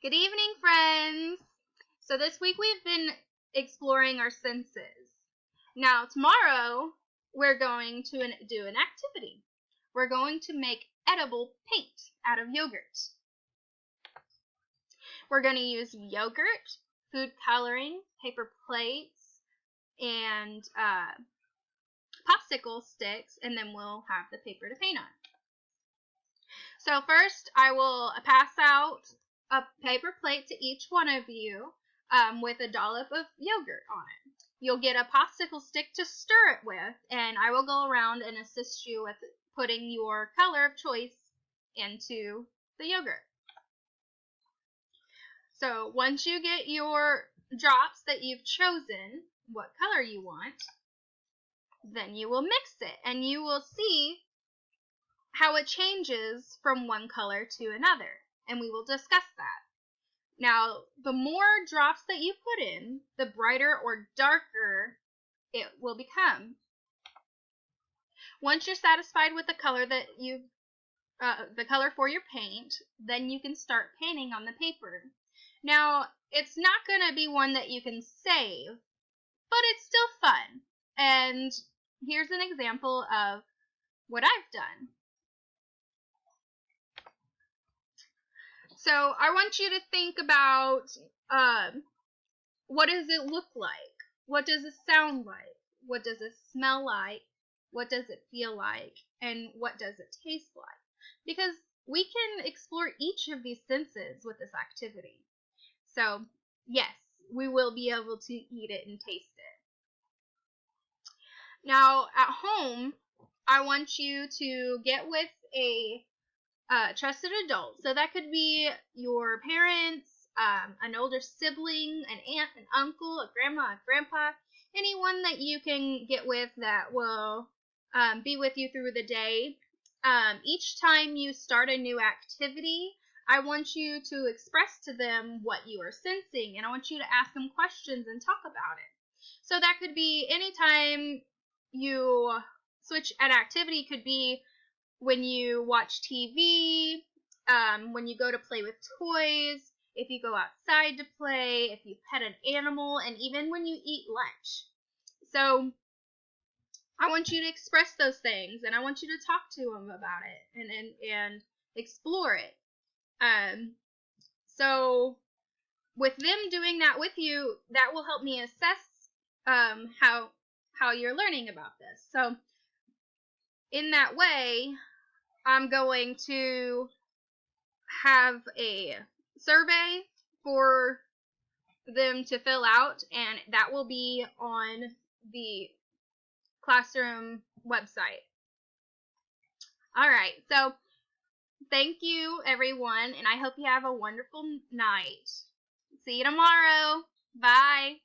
Good evening, friends. So this week we've been exploring our senses. Now tomorrow we're going to do an activity. We're going to make edible paint out of yogurt. We're going to use yogurt, food coloring, paper plates, and popsicle sticks, and then we'll have the paper to paint on. So first I will pass out a paper plate to each one of you with a dollop of yogurt on it. You'll get a popsicle stick to stir it with, and I will go around and assist you with putting your color of choice into the yogurt. So once you get your drops that you've chosen, what color you want, then you will mix it, and you will see how it changes from one color to another, and we will discuss that. Now, the more drops that you put in, the brighter or darker it will become. Once you're satisfied with the color that the color for your paint, then you can start painting on the paper. Now, it's not going to be one that you can save, but it's still fun. And here's an example of what I've done. So I want you to think about what does it look like? What does it sound like? What does it smell like? What does it feel like? And what does it taste like? Because we can explore each of these senses with this activity. So yes, we will be able to eat it and taste it. Now at home, I want you to get with a trusted adult. So that could be your parents, an older sibling, an aunt, an uncle, a grandma, a grandpa, anyone that you can get with that will be with you through the day. Each time you start a new activity, I want you to express to them what you are sensing, and I want you to ask them questions and talk about it. So that could be anytime you switch an activity, could be when you watch TV, when you go to play with toys, if you go outside to play, if you pet an animal, and even when you eat lunch. So I want you to express those things, and I want you to talk to them about it and explore it. So with them doing that with you, that will help me assess how you're learning about this. So in that way, I'm going to have a survey for them to fill out, and that will be on the classroom website. All right, so thank you, everyone, and I hope you have a wonderful night. See you tomorrow. Bye.